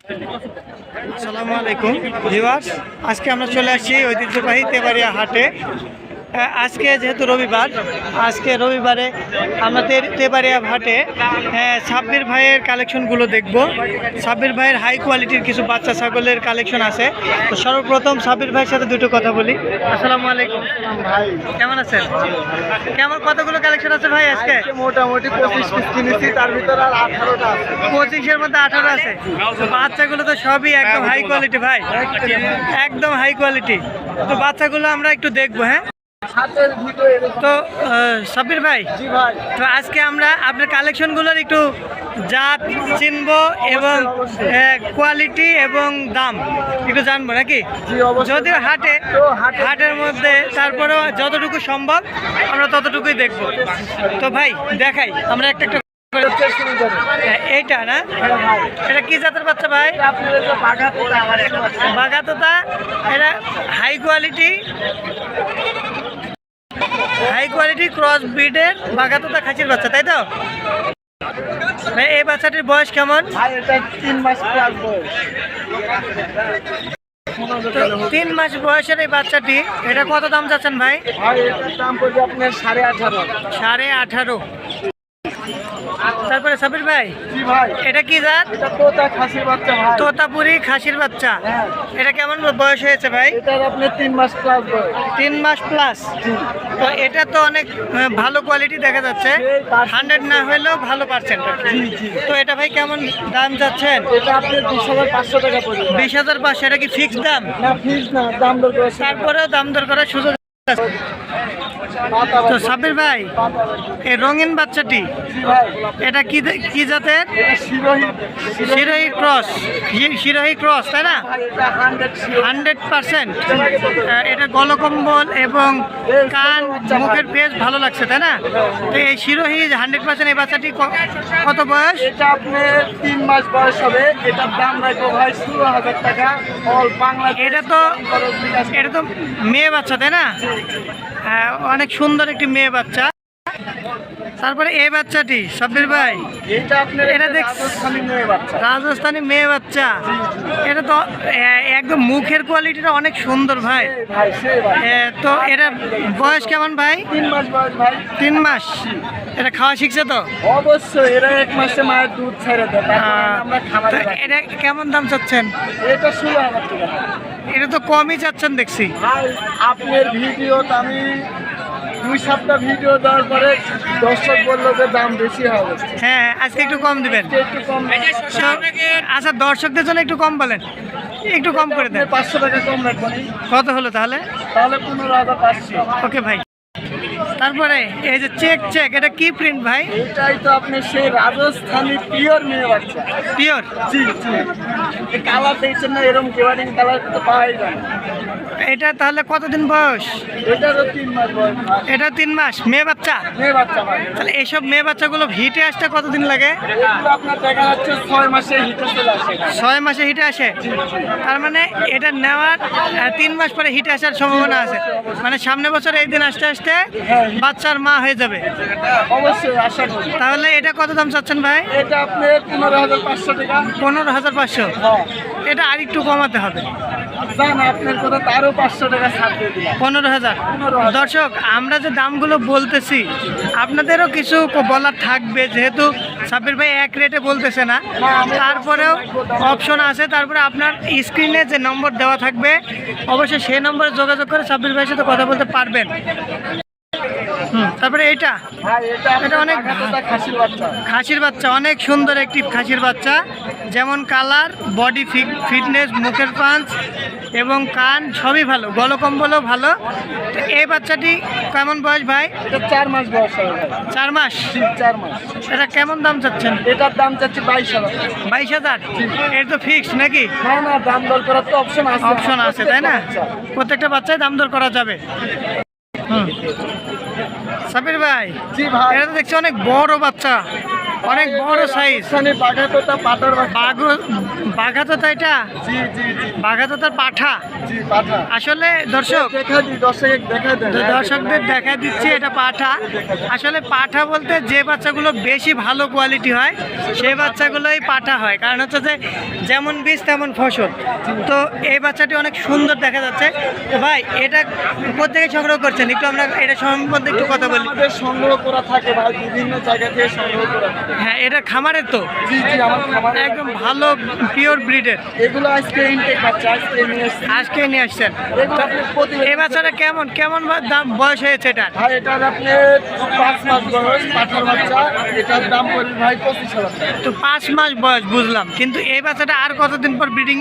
আসসালামু আলাইকুম ভিউয়ার্স, আজকে আমরা চলে আসছি ঐতিহ্যবাহী তেবাড়িয়া হাটে। আজকে যেহেতু রবিবার, আজকে রবিবারে আমাদের তেবাড়িয়া হাটে সাব্বির ভাইয়ের কালেকশনগুলো দেখব। সাব্বির ভাইয়ের হাই কোয়ালিটির কিছু বাচ্চা ছাগলের কালেকশন আছে। তো সর্বপ্রথম সাব্বির ভাইয়ের সাথে দুটো কথা বলি। আসসালামু আলাইকুম ভাই, কেমন আছেন? কেমন কতগুলো কালেকশন আছে ভাই আজকে? মোটামুটি 25 পিস কিনেছি, তার ভিতরে আর 18টা আছে। 25-এর মধ্যে 18 আছে। বাচ্চাগুলো তো সবই একদম হাই কোয়ালিটি ভাই, একদম হাই কোয়ালিটি। তো বাচ্চাগুলো আমরা একটু দেখবো। হ্যাঁ, হাতের ভিডিও তো সাব্বির ভাই, জি ভাই, তো আজকে আমরা আপনার কালেকশনগুলোর একটু জাত চিনবো এবং কোয়ালিটি এবং দাম একটু জানবো নাকি? জি অবশ্যই। যদিও হাটের মধ্যে, তারপরেও যতটুকু সম্ভব আমরা ততটুকুই দেখবো। তো ভাই দেখাই আমরা একটা একটা। এইটা না, এটা কি জাতের বাচ্চা ভাই? বাঘাতোতা। এটা হাই কোয়ালিটি ক্রস ব্রিডের বাঘাতোতা খাসির বাচ্চা, তাই তো? ভাই এই বাচ্চাটির বয়স কেমন? 3 মাস প্লাস বয়স। 3 মাস বয়সের এই বাচ্চাটি, এটা কত দাম যাচ্ছেন ভাই? ভাই এটার দাম পড়বে আপনার 18.5। 18.5। তারপরে সাবির ভাই, জি ভাই, এটা কি জাত? এটা তোতা খাসির বাচ্চা ভাই। তোতাপুরি খাসির বাচ্চা। হ্যাঁ। এটা কেমন বয়স হয়েছে ভাই? এটার আপনার 3 মাস প্লাস বয়স। 3 মাস প্লাস। তো এটা তো অনেক ভালো কোয়ালিটি দেখা যাচ্ছে, 100 না হলেও ভালো পার্সেন্ট। তো এটা ভাই কেমন দাম যাচ্ছেন? এটা আপনার 20,500 টাকা পড়বে। 20,500। এটা কি ফিক্সড দাম? না ফিক্স না, দাম দর করে। তারপরেও দাম দর করার সুযোগ আছে। তো সাব্বির ভাই, এই রঙিন বাচ্চাটি, এটা কি জাতের? শিরোহী ক্রস, তাই না? 100%। এটা গলকম্বল এবং কান মুখের পেজ ভালো লাগছে, তাই না? তো এই শিরোহী 100% এই বাচ্চাটি কত বয়স? এটা আপনার 3 মাস বয়স হবে। এটার দাম রাখবো ভাই 16,000 টাকা অল বাংলা। এটা তো মেয়ে বাচ্চা, তাই না? হ্যাঁ, অনেক সুন্দর একটি মেয়ে বাচ্চা। তারপরে এই বাচ্চাটি সাব্বির ভাই, এটা রাজস্থানী মেয়ে বাচ্চা। এটা তো একদম মুখের কোয়ালিটিটা অনেক সুন্দর ভাই। তো এটা বয়স কেমন ভাই? 3 মাস বয়স ভাই। 3 মাস। এটা খাওয়া শিখছে তো? অবশ্যই, এরা 1 মাসে মায়ের দুধ ছেড়ে দেয়, আমরা খামারে রাখি। এটা কেমন দাম চাচ্ছেন? এটা 16,000 টাকা। এটা তো কমই চাচ্ছেন দেখছি ভাই। আপনার ভিডিওতে আমি 2 সপ্তাহ ভিডিও দেওয়ার পরে দর্শক বললো যে দাম বেশি হবে। হ্যাঁ, আজকে একটু কম দিবেন। একটু কম। আচ্ছা, দর্শকদের জন্য একটু কম বলেন, একটু কম করে দেন। 500 টাকা কম রাখবো। কত হলো তাহলে? 15,500। ওকে ভাই। তারপরে এই যে চেক, এটা কি প্রিন্ট ভাই? এটাই তো আপনি সেই রাজস্থানী পিওর মেয়ে বাচ্চা। পিওর? জি জি। এই কালার দেখছেন না, এরকম কেয়ারিং কালার তো পাওয়াই যায়। এটা তাহলে কতদিন বয়স? এটারও 3 মাস বয়স। এটা 3 মাস মেয়ে বাচ্চা। মেয়ে বাচ্চা ভাই। তাহলে এইসব মেয়ে বাচ্চাগুলো হিটে আসতে কতদিন লাগে? এগুলো আপনার দেখা যাচ্ছে 6 মাসে হিটে চলে আসে। 6 মাসে হিটে আসে। তার মানে এটা নেওয়ার 3 মাস পরে হিটে আসার সম্ভাবনা আছে। মানে সামনে বছর এই দিন আসতে আসতে বাচ্চার মা হয়ে যাবে। অবশ্যই আশা করি। তাহলে এটা কত দাম চাচ্ছেন ভাই? এটা আপনার 15,500 টাকা। 15,500। এটা আর একটু কমাতে হবে। জান আপনার কথা, তারও 500 টাকা ছাড় দিয়ে দিলাম। 15,000। দর্শক, আমরা যে দামগুলো বলতেছি আপনাদেরও কিছু বলার থাকবে, যেহেতু সাব্বির ভাই এক রেটে বলতেছে না, তারপরেও অপশন আছে। তারপরে আপনার স্ক্রিনে যে নম্বর দেওয়া থাকবে, অবশ্যই সেই নম্বরে যোগাযোগ করে সাব্বির ভাইয়ের সাথে কথা বলতে পারবেন। তারপরে এটা অনেক খাসির বাচ্চা, অনেক সুন্দর একটি খাসির বাচ্চা। যেমন কালার, বডি ফিটনেস, মুখের পাঞ্চ এবং কান সবই ভালো, গলকম্বলও ভালো। তো এই বাচ্চাটি কেমন বয়স ভাই? এটা 4 মাস বয়স হবে। 4 মাস? 4 মাস। এটা কেমন দাম চাচ্ছেন? এটার দাম চাচ্ছি 22,000। 22,000? এটা তো ফিক্সড নাকি? না, দাম দর করার তো অপশন আছে, তাই না? প্রত্যেকটা বাচ্চায় দাম দর করা যাবে। সাব্বির ভাই, জি ভাই, এটা তো দেখছি অনেক বড় বাচ্চা। অনেক বড় সাইজ। বাঘাতোতা পাটার বাচ্চা। বাঘাতোতা এটা? জি জি জি বাঘাতোতার পাঠা। জি পাঠা। আসলে দর্শক দেখা দিই, দেখা দেন। দর্শকদের দেখা দিচ্ছি এটা পাঠা। আসলে পাঠা বলতে যে বাচ্চাগুলো বেশি ভালো কোয়ালিটি হয় সেই বাচ্চাগুলোই পাঠা হয়, কারণ হচ্ছে যে যেমন বীজ তেমন ফসল। তো এই বাচ্চাটি অনেক সুন্দর দেখা যাচ্ছে। তো ভাই এটা কোথেকে সংগ্রহ করছেন, একটু আমরা এটা সম্বন্ধে একটু কথা বলি। আমাদের সংগ্রহ করা থাকে ভাই, বিভিন্ন জায়গা থেকে সংগ্রহ করা থাকে। হ্যাঁ, এটা খামারের তো? জি জি আমার খামারে একদম ভালো পিওর ব্রিডের। এগুলো আজকে ইনটেক বাচ্চা, আজকে নিয়ে এসেছি। আজকে নিয়ে আসছেন। এগুলো আপনি প্রতিদিন- এই বাচ্চাটা কেমন কেমন দাম বয়স হয়েছে এটা? ভাই এটার আপনি 5 মাস বয়স পাঠার বাচ্চা, এটার দাম পড়বে ভাই 25,000 টাকা। তো 5 মাস বয়স বুঝলাম, কিন্তু এই বাচ্চাটা আর কতদিন পর ব্রিডিং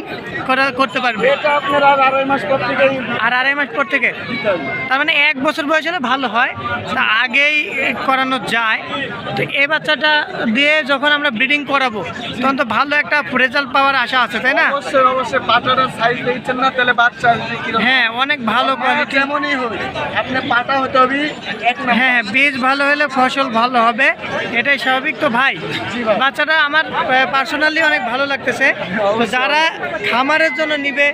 করতে পারবে? এটা আপনার আর 2.5 মাস পর থেকেই আর 2.5 মাস পর থেকে? দিতে হবে। তার মানে 1 বছর বয়স হলে ভালো হয়, তা আগেই করানো যায়। তো এই বাচ্চাটা দিয়ে যখন আমরা ব্রিডিং করাবো তখন তো ভালো একটা রেজাল্ট পাওয়ার আশা আছে, তাই না? অবশ্যই অবশ্যই পাটাটার সাইজ দেখছেন না, তাহলে বাচ্চা আসবে কিরকম। হ্যাঁ, অনেক ভালো কোয়ালিটি। যেমনই হোক আপনি পাটা হতে হবে এক নাম্বার। হ্যাঁ, বীজ ভালো হলে ফসল ভালো হবে, এটাই স্বাভাবিক। তো ভাই জি ভাই। বাচ্চাটা আমার পার্সোনালি অনেক ভালো লাগতেছে। তো যারা খামারের জন্য নিবে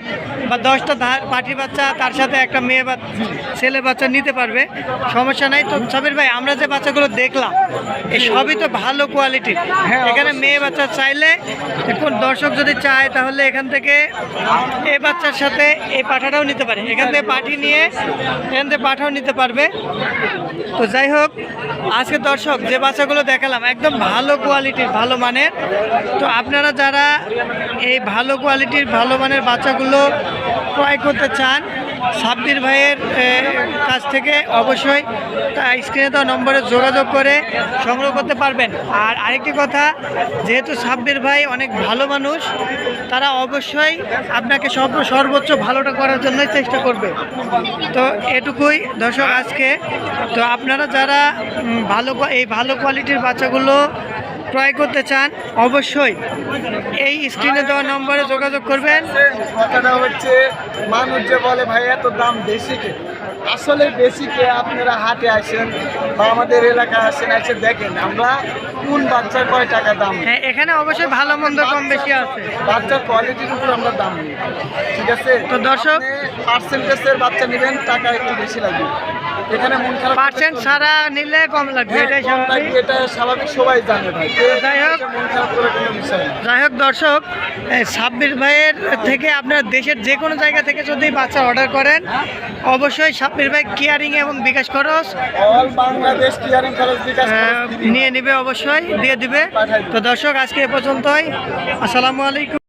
বা 10টা পাটি বাচ্চা তার সাথে একটা মেয়ে বা ছেলে বাচ্চা নিতে পারবে, সমস্যা নাই। তো সাবির ভাই আমরা যে বাচ্চাগুলো দেখলাম এই সবই তো ভালো কোয়ালিটির। হ্যাঁ, এখানে মেয়ে বাচ্চা চাইলে কোন দর্শক যদি চায় তাহলে এখান থেকে এই বাচ্চার সাথে এই পাঠাটাও নিতে পারে, এখান থেকে পাঠি নিয়ে এখান থেকে পাঠাও নিতে পারবে। তো যাই হোক, আজকে দর্শক যে বাচ্চাগুলো দেখালাম একদম ভালো কোয়ালিটির ভালো মানের। তো আপনারা যারা এই ভালো কোয়ালিটির ভালো মানের বাচ্চাগুলো ক্রয় করতে চান সাব্বির ভাইয়ের কাছ থেকে অবশ্যই স্ক্রিনে দেওয়া নম্বরে যোগাযোগ করে সংগ্রহ করতে পারবেন। আর আরেকটি কথা, যেহেতু সাব্বির ভাই অনেক ভালো মানুষ, তারা অবশ্যই আপনাকে সর্বোচ্চ ভালোটা করার জন্যই চেষ্টা করবে। তো এটুকুই দর্শক আজকে। তো আপনারা যারা এই ভালো কোয়ালিটির বাচ্চাগুলো ক্রয় করতে চান অবশ্যই এই স্ক্রিনে দেওয়া নম্বরে যোগাযোগ করবেন। কথাটা হচ্ছে মানুষ যে বলে ভাই এত দাম বেশি কে, আসলে বেশি কে আপনারা হাটে আসেন বা আমাদের এলাকায় আসেন, এসে দেখেন আমরা কোন বাচ্চার কয় টাকা দাম নিই। হ্যাঁ, এখানে অবশ্যই ভালো মন্দ কম বেশি আছে, বাচ্চার কোয়ালিটির উপর আমরা দাম নিই, ঠিক আছে? তো দর্শক পার্সেন্টেজের বাচ্চা নেবেন, টাকা একটু বেশি লাগবে। এখানে মন খারাপ পার্সেন্ট ছাড়া নিলে কম লাগবে, এটাই স্বাভাবিক। এটা স্বাভাবিক, সবাই জানে ভাই। যাই হোক, মন খারাপ করে কোনো বিষয় না। যাই হোক দর্শক, সাব্বির ভাইয়ের থেকে আপনারা দেশের যে কোনো জায়গা থেকে যদি বাচ্চা অর্ডার করেন অবশ্যই সাব্বির ভাই কেয়ারিং এবং বিকাশ খরচ অল বাংলাদেশ ক্লিয়ারিং খরচ বিকাশ খরচ নিয়ে নেবে, অবশ্যই দিয়ে দিবে। তো দর্শক আজকে এ পর্যন্তই। আসসালামু আলাইকুম।